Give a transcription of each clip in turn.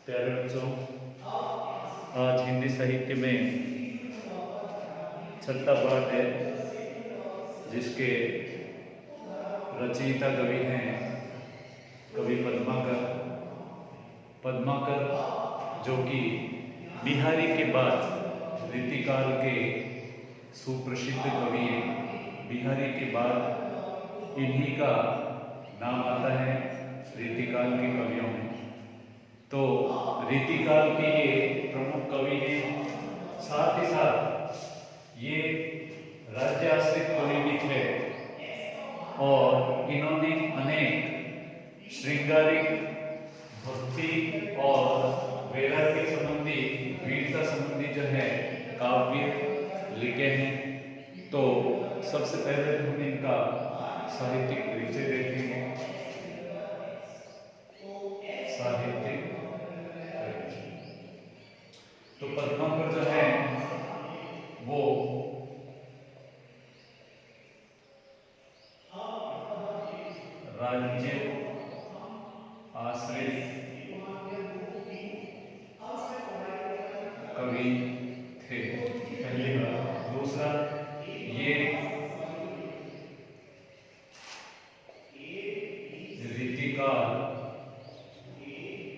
प्यारे बच्चों, आज हिंदी साहित्य में छठा पाठ है, जिसके रचयिता कवि हैं कवि पद्माकर। पद्माकर जो कि बिहारी के बाद रीतिकाल के सुप्रसिद्ध कवि हैं। बिहारी के बाद इन्हीं का नाम आता है रीतिकाल के कवियों में। तो रीतिकाल के ये प्रमुख कवि हैं, साथ ही साथ ये राज्य आश्रित कवि भी थे और इन्होंने अनेक श्रृंगारिक, भक्ति और वैराग्य संबंधी, वीरता संबंधी जो है काव्य लिखे हैं। तो सबसे पहले हम इनका साहित्यिक परिचय देखेंगे। साहित्यिक तो पद्माकर जो है वो राज्य आश्रित कवि थे, पहली बात। दूसरा, ये रीतिकाल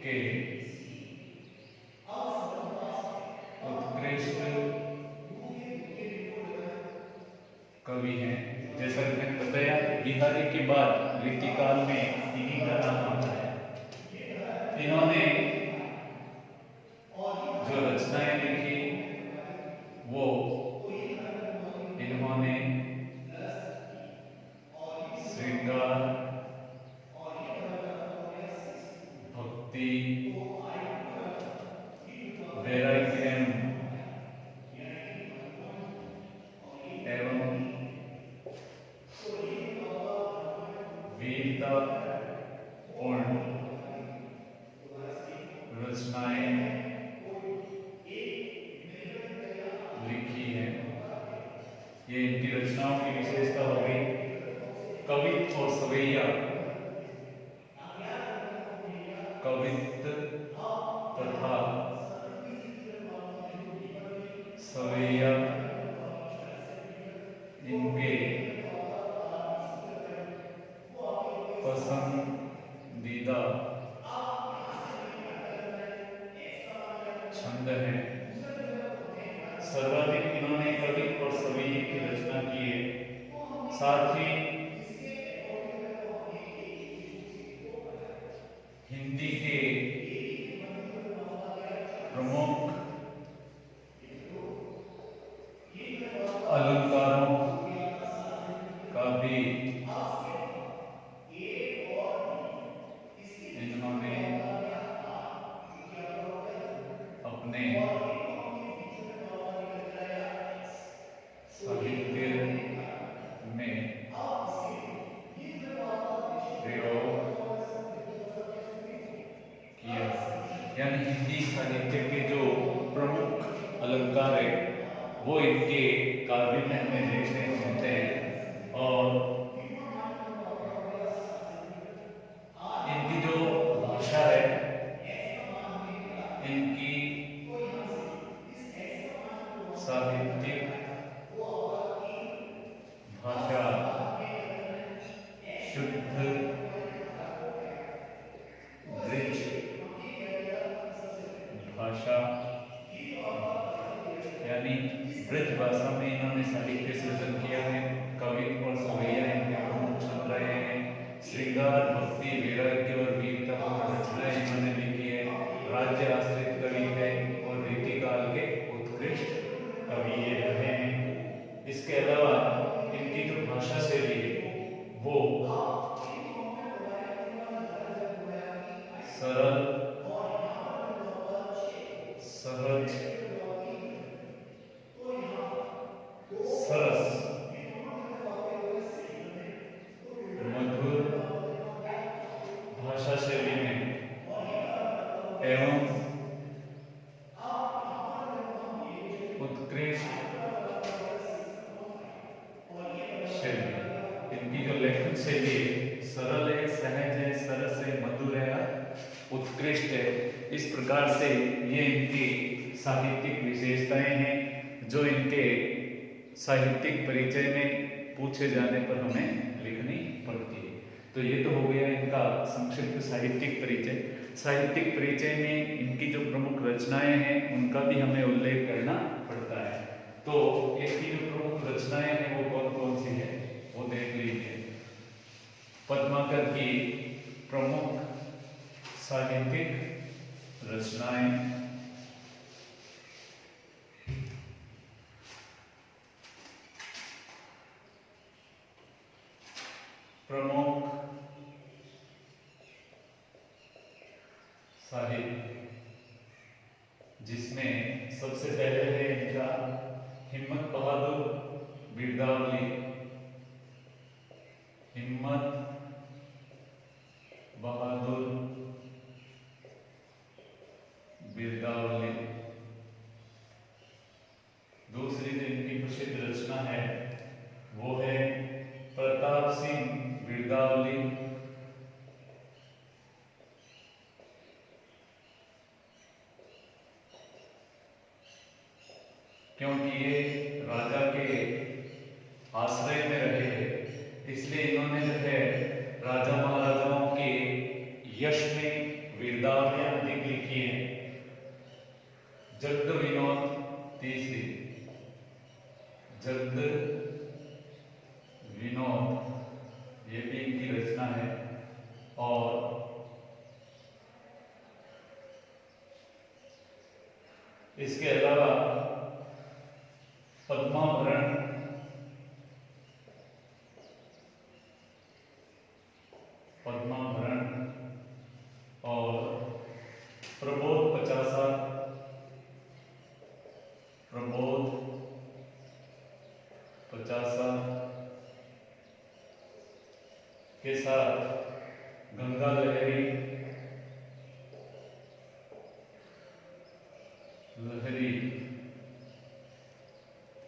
के उत्कृष्ट कवि हैं। जैसा कि मैंने बताया, बिहारी के बाद रीतिकाल में इन्हीं का नाम आता है। इन्होंने जो रचनाएं लिखी वो इन्होंने श्रृंगार, भक्ति, वैराग्य एवं वीरता पूर्ण रचनाएं लिखी है। ये इनकी रचनाओं की विशेषता हो गई। कवित्त और सवैया, कवित्त तथा सवैया इनके पसंदीदा छंद है। सर्वाधिक इन्होंने कवित्त और सवैये की रचना की है। साथ ही हिंदी के प्रमुख अलंकारों का भी इन्होंने अपने साहित्य में प्रयोग किया। यानी हिंदी साहित्य के जो प्रमुख अलंकार है वो इनके काव्य में हमें देखने को मिलते हैं। और इनकी जो भाषा है, इनकी साहित्यिक भाषा शुद्ध ब्रज भाषा, यानी ब्रज भाषा में इन्होंने साहित्य सृजन किया है। कवित्त और सवैया इनके प्रमुख छंद रहे हैं। श्रृंगार, भक्ति, वैराग्य और वीरता की रचनाएं इन्होंने लिखी है। राज्य आश्रित कवि है और रीतिकाल के उत्कृष्ट कवि ये रहे हैं। इसके अलावा इनकी जो भाषा शैली है वो सरल, सहज, सरस, मधुर भाषा शैली में एवं उत्कृष्ट शैली। इनकी जो लेखन शैली है सरल है, सहज है, सरस है, मधुर है, उत्कृष्ट है। इस प्रकार से ये इनकी साहित्यिक विशेषताएं हैं जो इनके साहित्यिक परिचय में पूछे जाने पर हमें लिखनी पड़ती है। तो ये तो हो गया इनका संक्षिप्त साहित्यिक परिचय। साहित्यिक परिचय में इनकी जो प्रमुख रचनाएं हैं उनका भी हमें उल्लेख करना पड़ता है। तो इनकी जो प्रमुख रचनाएं हैं वो कौन कौन सी है वो देख लीजिए। पद्माकर की प्रमुख साहित्यिक रचनाएं, प्रमुख साहित्य, जिसमें सबसे पहले है इनका हिम्मत बहादुर बिरदावली। हिम्मत बहादुर बिरदावली। दूसरी जो इनकी प्रसिद्ध रचना है वो है प्रताप सिंह बिरदावली। क्योंकि ये राजा के आश्रय में रहे हैं इसलिए इन्होंने जो है राजा महाराजाओं के यश में बिरदावलियां अधिक लिखी हैं। जगद विनोद तीसरी, जगद विनोद ये भी इनकी रचना है। और इसके अलावा पद्माभरण, पद्माभरण और प्रबोध पचासा, प्रबोध पचासा के साथ गंगा लहरी, लहरी,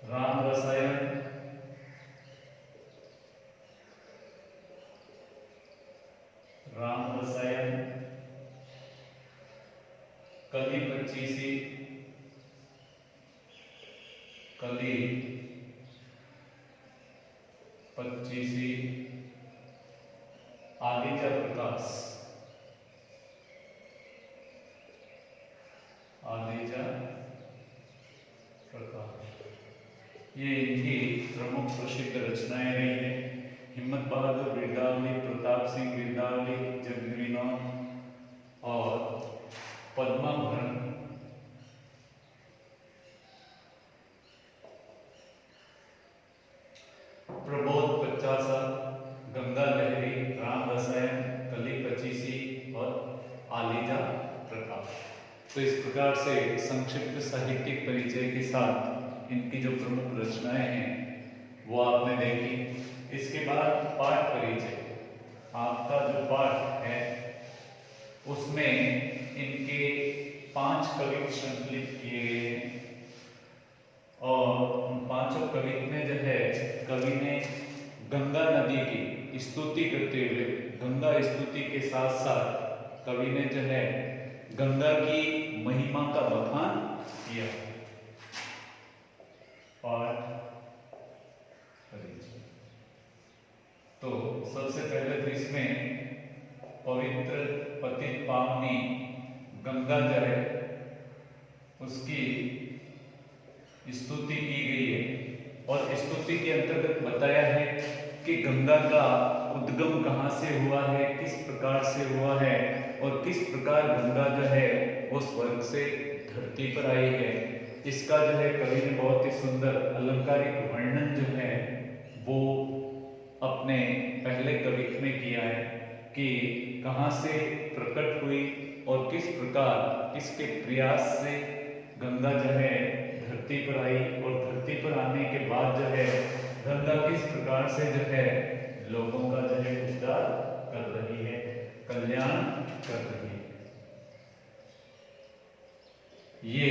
राम रसायन, राम रसायन, कली पच्चीसी, कली पच्चीसी, आदित्य प्रकाश, आदित्य प्रकाश, ये इनकी प्रमुख प्रसिद्ध रचनाएं रही हैं। हिम्मत बहादुर बिरदावली, प्रताप सिंह बिरदावली, जगद विनोद और पद्माभरण। प्रबोध पचासा, गंगा लहरी, राम रसायन, कली पचीसी और आलिजा प्रकाश। तो इस प्रकार से संक्षिप्त साहित्यिक परिचय के साथ इनकी जो प्रमुख रचनाएं हैं वो आपने देखी। इसके बाद पाठ परिचय, आपका जो पाठ है उसमें इनके 5 कवित्व संकलित किए गए हैं और उन 5 कवित्व में जो है कवि ने गंगा नदी की स्तुति करते हुए, गंगा स्तुति के साथ साथ कवि ने जो है गंगा की महिमा का बखान किया। पाठ तो सबसे पहले तो इसमें पवित्र पतित पावनी गंगा जो है उसकी स्तुति की गई है और स्तुति के अंतर्गत बताया है कि गंगा का उद्गम कहाँ से हुआ है, किस प्रकार से हुआ है और किस प्रकार गंगा जो है वो स्वर्ग से धरती पर आई है। इसका जो है कवि ने बहुत ही सुंदर अलंकारिक वर्णन जो है वो अपने पहले कवित्व में किया है कि कहाँ से प्रकट हुई और किस प्रकार किसके प्रयास से गंगा जो है धरती पर आई और धरती पर आने के बाद जो है गंगा किस प्रकार से जो है लोगों का जो है उद्धार कर रही है, कल्याण कर रही है। ये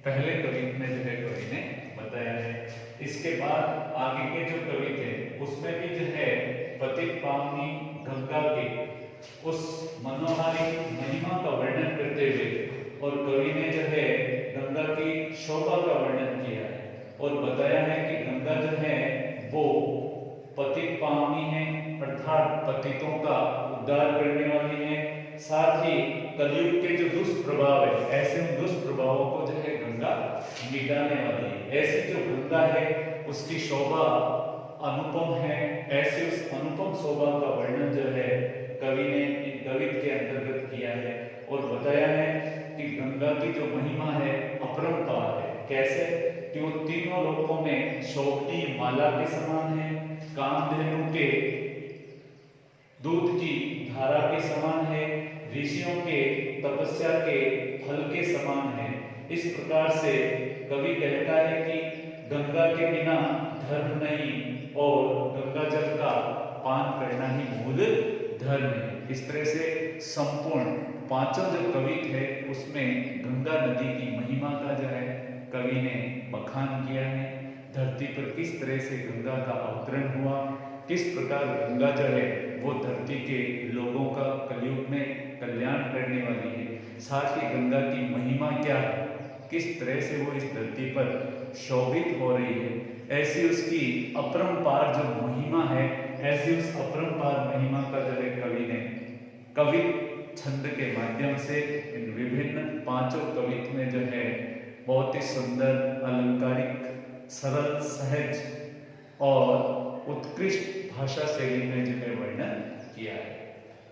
पहले कवित्व में जो है कवि ने बताया है। इसके बाद आगे के जो कवि थे उसमें भी जो है पतित पावनी गंगा के उस मनोहारी महिमा का वर्णन करते हुए और कवि ने जो है गंगा की शोभा का वर्णन किया है और बताया है कि गंगा जो है वो पतित पावनी है, अर्थात पतितों का उद्धार करने वाली है। साथ ही कलयुग के जो दुष्प्रभाव है, ऐसे उन दुष्प्रभावों को जो है गंगा मिटाने वाली है। ऐसी जो गंगा है उसकी शोभा अनुपम है। ऐसे उस अनुपम शोभा का वर्णन जो है कवि ने इन कवित के अंतर्गत किया है और बताया है कि गंगा की जो महिमा है अपरंपार है। कैसे कि वो तीनों लोकों में शोभनीय माला के समान है, कामधेनु के दूध की धारा के समान है, ऋषियों के तपस्या के फल के समान है। इस प्रकार से कवि कहता है कि गंगा के बिना धर्म नहीं और गंगा जल का पान करना ही मूल धर्म है। इस तरह से संपूर्ण पांचों जो कवित है उसमें गंगा नदी की महिमा का जो है कवि ने बखान किया है। धरती पर किस तरह से गंगा का अवतरण हुआ, किस प्रकार गंगा जो है वो धरती के लोगों का कलयुग में कल्याण करने वाली है। साथ ही गंगा की महिमा क्या है, किस तरह से वो इस धरती पर शोभित हो रही है, ऐसी उसकी अपरंपार जो महिमा है, ऐसी उस अपरंपार महिमा का जो है कवि ने कवि छंद के माध्यम से इन विभिन्न पांचों कवित में जो है बहुत ही सुंदर, अलंकारिक, सरल, सहज और उत्कृष्ट भाषा शैली में जो है वर्णन किया है।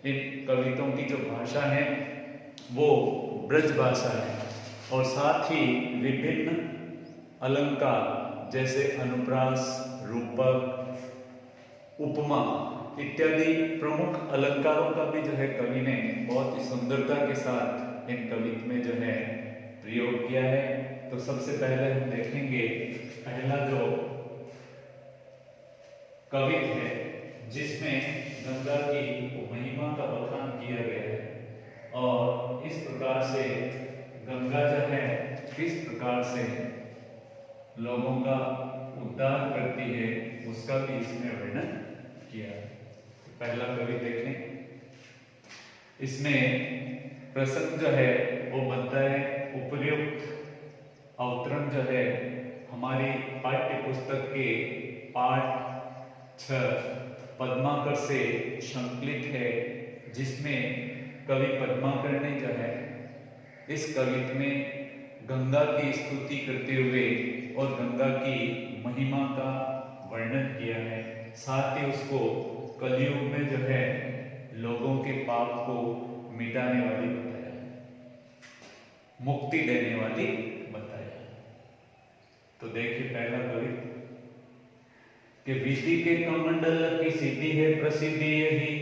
इन कविताओं की जो भाषा है वो ब्रज भाषा है और साथ ही विभिन्न अलंकार जैसे अनुप्रास, रूपक, उपमा इत्यादि प्रमुख अलंकारों का भी जो है कवि ने बहुत ही सुंदरता के साथ इन कवित में जो है प्रयोग किया है। तो सबसे पहले हम देखेंगे पहला जो कवित है जिसमें गंगा की महिमा का बखान किया गया है और इस प्रकार से गंगा जो है किस प्रकार से लोगों का उद्धार करती है उसका भी इसमें वर्णन किया है। पहला कवि देखें, इसमें प्रसंग जो है वो बनता है उपर्युक्त अवतरण जो है हमारी पाठ्य पुस्तक के पाठ 6 पद्माकर से संकलित है, जिसमें कवि पद्माकर ने जो है इस कवित में गंगा की स्तुति करते हुए और गंगा की महिमा का वर्णन किया है। साथ ही उसको कलयुग में जो है लोगों के पाप को मिटाने वाली बताया, मुक्ति देने वाली बताया। तो देखिए पहला कवित कि विधि के कमंडल की सिद्धि है प्रसिद्धि यही,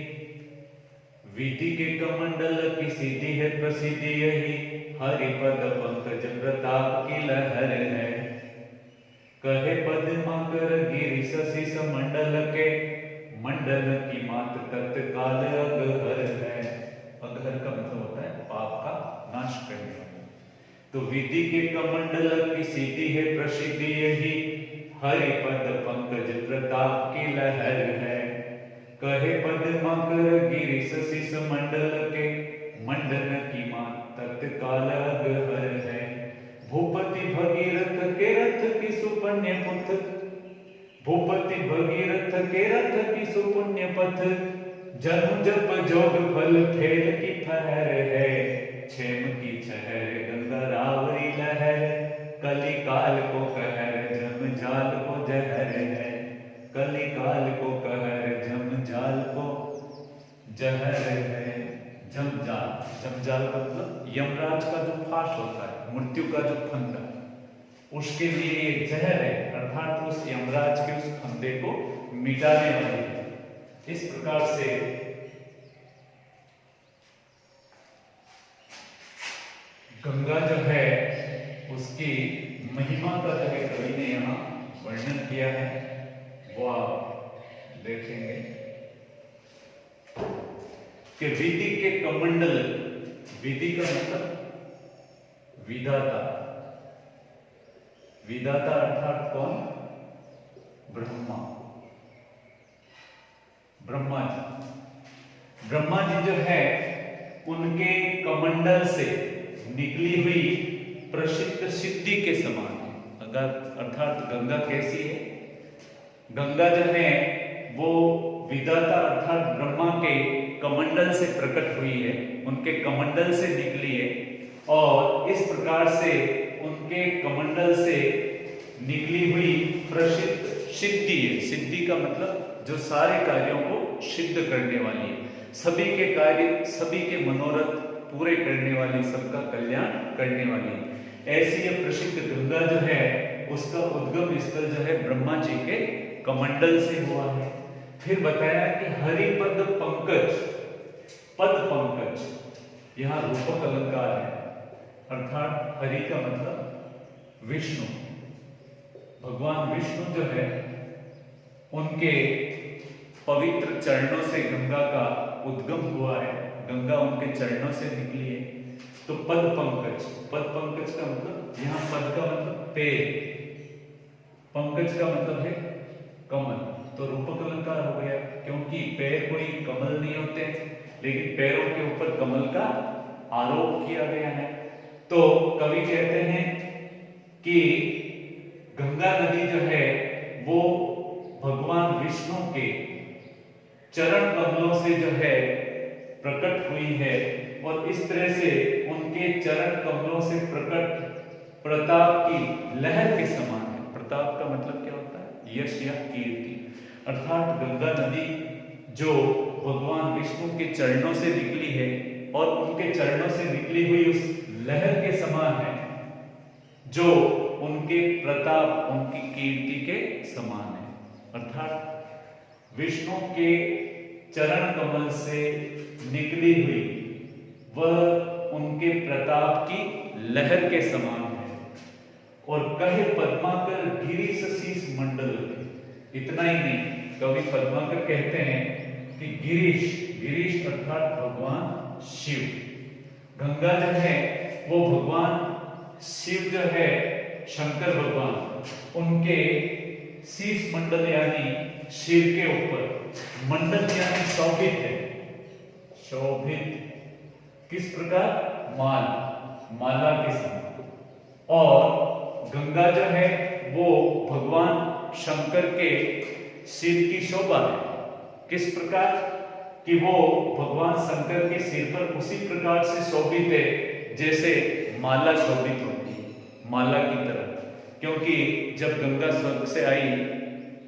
विधि के कमंडल की सिद्धि है प्रसिद्धि यही, हरिपद पंकज प्रताप की लहर है। कहे पद्माकर गिरि शशिष मंडल के, मंडल की मात तत्काल अगहर है। अगहर का मतलब होता है पाप का नाश करने वाला। तो विधि के कमंडल की सिद्धि है प्रसिद्धि यही, हरिपद पंकज प्रताप की लहर है। कहे पद्माकर गिरि शशिष मंडल के, मंडल की मात तत्काल अगहर है। भूपति भगीरथ के रथ की सुपुण्य पुत्र, भूपति भगीरथ के रथ की सुपुण्य पथ, जन्म जप जोग फल फेल की ठहर है। क्षेम की छहर गंगा रावरी लहर, कली काल को कहर जम जाल को जहर है। कली काल को कहर जम जाल को जहर है। जमजाल, जमजाल का मतलब यमराज का जो फांस होता है, मृत्यु का जो फंदा, उसके लिए ये जहर है, अर्थात उस यमराज के उस फंदे को मिटाने वाली है। इस प्रकार से गंगा जो है उसकी महिमा का जो है कवि ने यहाँ वर्णन किया है, वो आप देखेंगे कि विधि के कमंडल, विधि का मतलब विधाता, विधाता अर्थात कौन? ब्रह्मा, ब्रह्मा जी। ब्रह्मा जी जो है उनके कमंडल से निकली हुई प्रसिद्ध सिद्धि के समान है। अगर अर्थात गंगा कैसी है? गंगा जो है वो विधाता अर्थात ब्रह्मा के कमंडल से प्रकट हुई है, उनके कमंडल से निकली है और इस प्रकार से उनके कमंडल से निकली हुई प्रसिद्ध सिद्धि है। सिद्धि का मतलब जो सारे कार्यों को सिद्ध करने वाली है, सभी के कार्य, सभी के मनोरथ पूरे करने वाली, सबका कल्याण करने वाली। ऐसी ये प्रसिद्ध गंगा जो है उसका उद्गम स्थल जो है ब्रह्मा जी के कमंडल से हुआ है। फिर बताया कि हरिपद पंकज, पद पंकज यहां रूपक अलंकार है, अर्थात हरि का मतलब विष्णु, भगवान विष्णु जो है उनके पवित्र चरणों से गंगा का उद्गम हुआ है, गंगा उनके चरणों से निकली है। तो पद पंकज, पद पंकज का मतलब यहां पद का मतलब पैर, पंकज का मतलब है कमल, तो रूपक अलंकार हो गया क्योंकि पैर कोई कमल नहीं होते, लेकिन पैरों के ऊपर कमल का आरोप किया गया है। तो कवि कहते हैं कि गंगा नदी जो है वो भगवान विष्णु के चरण कमलों से जो है प्रकट हुई है और इस तरह से उनके चरण कमलों से प्रकट प्रताप की लहर के समान है। प्रताप का मतलब क्या होता है? यश या कीर्ति। अर्थात गंगा नदी जो भगवान विष्णु के चरणों से निकली है और उनके चरणों से निकली हुई उस लहर के समान है जो उनके प्रताप, उनकी कीर्ति के समान है। अर्थात विष्णु के चरण कमल से निकली हुई वह उनके प्रताप की लहर के समान है। और कहे पद्माकर गिरीश शीश मंडल, इतना ही नहीं, कवि पद्माकर कहते हैं कि गिरीश, गिरीश अर्थात भगवान शिव, गंगा जो है वो भगवान शिव जो है शंकर भगवान उनके शीश मंडल यानी सिर के ऊपर, मंडल यानी शोभित है, शोभित किस प्रकार? माल, माला के समान। और गंगा जो है वो भगवान शंकर के सिर की शोभा है, किस प्रकार कि वो भगवान शंकर के सिर पर उसी प्रकार से शोभित है जैसे माला शोभित होती है, माला की तरह। क्योंकि जब गंगा स्वर्ग से आई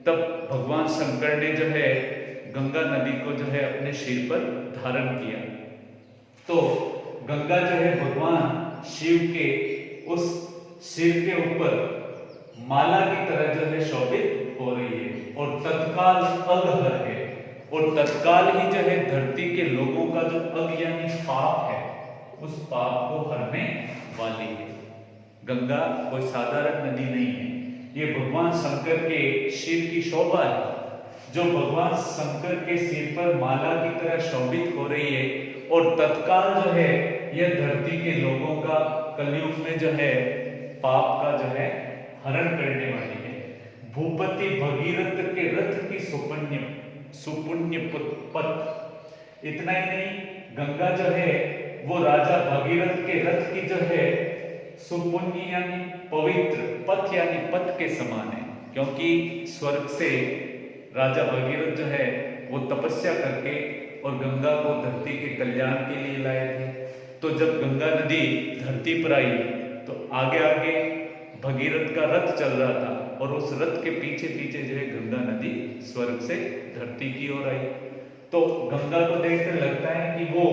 तब भगवान शंकर ने जो है गंगा नदी को जो है अपने सिर पर धारण किया। तो गंगा जो है भगवान शिव के उस सिर के ऊपर माला की तरह जो है शोभित हो रही है और तत्काल अघहर है, और तत्काल ही जो है धरती के लोगों का जो अग यानी पाप है उस पाप को हरने वाली है। गंगा कोई साधारण नदी नहीं है, ये भगवान शंकर के सिर की शोभा है जो भगवान शंकर के सिर पर माला की तरह शोभित हो रही है और तत्काल जो है यह धरती के लोगों का कलयुग में जो है पाप का जो है हरण करने वाली है। भूपति भगीरथ के रथ की सुपुण्य पथ। इतना ही नहीं, गंगा जो है वो राजा भगीरथ के रथ की जो है सुपुण्य यानी पवित्र, पथ यानी पथ के समान है, क्योंकि स्वर्ग से राजा भगीरथ जो है वो तपस्या करके और गंगा को धरती के कल्याण के लिए लाए थे। तो जब गंगा नदी धरती पर आई तो आगे आगे भगीरथ का रथ चल रहा था और उस रथ के पीछे पीछे जो है गंगा नदी स्वर्ग से धरती की ओर आई। तो गंगा को देखकर लगता है कि वो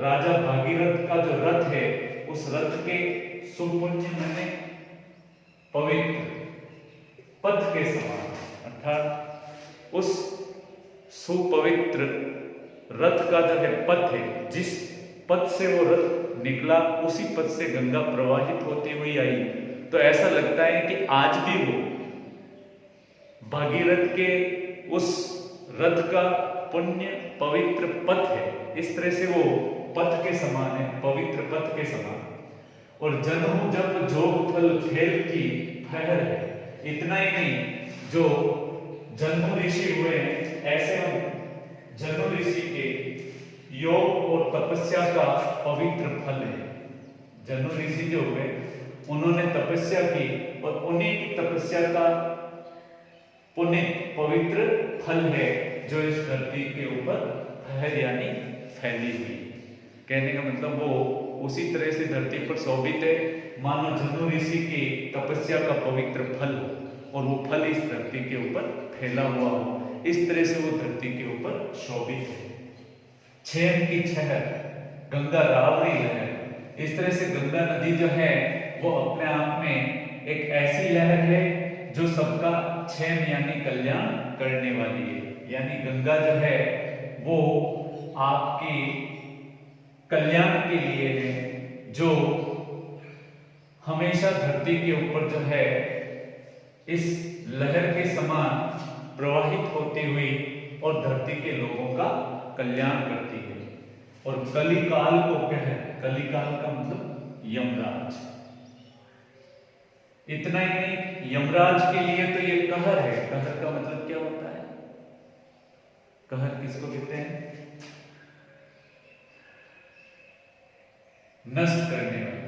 राजा भागीरथ का जो रथ है उस रथ के सुपुण्य माने पवित्र पथ के समान, अर्थात उस सुपवित्र रथ का जो है पथ है, जिस पथ से वो रथ निकला उसी पथ से गंगा प्रवाहित होती हुई आई। तो ऐसा लगता है कि आज भी वो भागीरथ के उस रथ का पुण्य पवित्र पथ है, इस तरह से वो पथ के समान है, पवित्र पथ के समान। और जन्म जब जोग फल खेल की फहर है। इतना ही नहीं, जो जन्म ऋषि हुए हैं ऐसे हम जन्म ऋषि के योग और तपस्या का पवित्र फल है। जनु ऋषि जो हुए उन्होंने तपस्या की और उन्हीं की तपस्या का पुण्य पवित्र फल है जो इस धरती के ऊपर फैल यानी फैली हुई। कहने का मतलब वो उसी तरह से धरती पर शोभित है मानो जनु ऋषि की तपस्या का पवित्र फल हो और वो फल इस धरती के ऊपर फैला हुआ हो। इस तरह से वो धरती के ऊपर शोभित है। छेम की छहर गंगा रावरी लहर, इस तरह से गंगा नदी जो है वो अपने आप में एक ऐसी लहर है जो सबका क्षेम यानी कल्याण करने वाली है। यानी गंगा जो है वो आपकी कल्याण के लिए है, जो हमेशा धरती के ऊपर जो है इस लहर के समान प्रवाहित होती हुई और धरती के लोगों का कल्याण करती है। और कलिकाल को कह, कलिकाल का मतलब यमराज। इतना ही नहीं, यमराज के लिए तो ये कहर है। कहर का मतलब क्या होता है? कहर किसको कहते हैं? नष्ट करने वाली।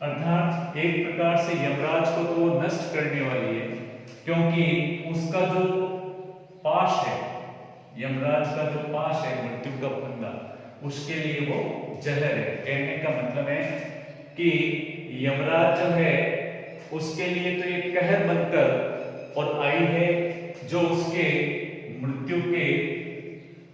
अर्थात एक प्रकार से यमराज को तो वो नष्ट करने वाली है, क्योंकि उसका जो पाश है, यमराज का जो पाश है, मृत्यु का फंदा, उसके लिए वो जहर है। कहने का मतलब है कि यमराज जो है उसके लिए तो एक कहर बनकर और आई है जो उसके मृत्यु के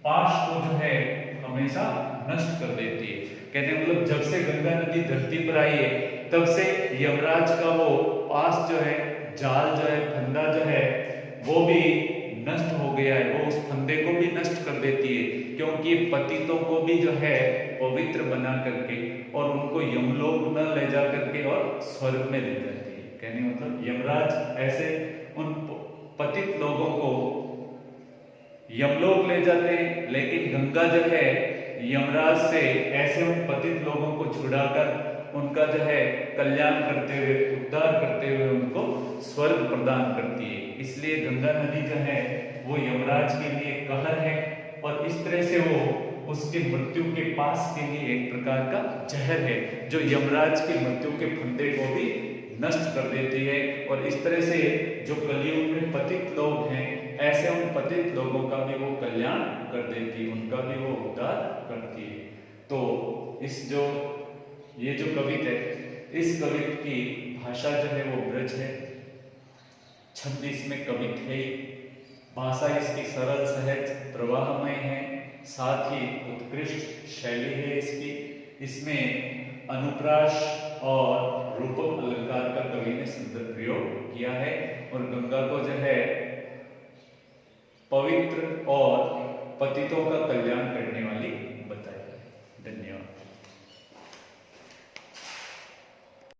पाश को जो है हमेशा नष्ट कर देती है। कहने मतलब जब से गंगा नदी धरती पर आई है तब से यमराज का वो पास जो है, जाल जो है, फंदा जो है वो भी नष्ट हो गया है। वो उस फंदे को भी नष्ट कर देती है, क्योंकि पतितों को भी जो है पवित्र बना करके और उनको यमलोक न ले जा करके और स्वर्ग में ले जाती है। कहने मतलब यमराज ऐसे उन पतित लोगों को यमलोक ले जाते हैं, लेकिन गंगा जो है यमराज से ऐसे उन पतित लोगों को छुड़ाकर उनका जो है कल्याण करते हुए, उद्धार करते हुए उनको स्वर्ग प्रदान करती है। इसलिए गंगा नदी जो है वो यमराज के लिए कहर है और इस तरह से वो उसके मृत्यु के पास के लिए एक प्रकार का जहर है जो यमराज की मृत्यु के फंदे को भी नष्ट कर देती है। और इस तरह से जो कलियुग में पतित लोग हैं ऐसे उन पतित लोगों का भी वो कल्याण कर देती है, उनका भी वो उद्धार करती है। तो ये जो कवित है, इस कवित की भाषा जो है वो ब्रज है, छंद इसमें कवित है, भाषा इसकी सरल सहज प्रवाहमय है, साथ ही उत्कृष्ट शैली है इसकी। इसमें अनुप्रास और रूपक अलंकार का कवि ने सुंदर प्रयोग किया है और गंगा को जो है पवित्र और पतितों का कल्याण करने वाली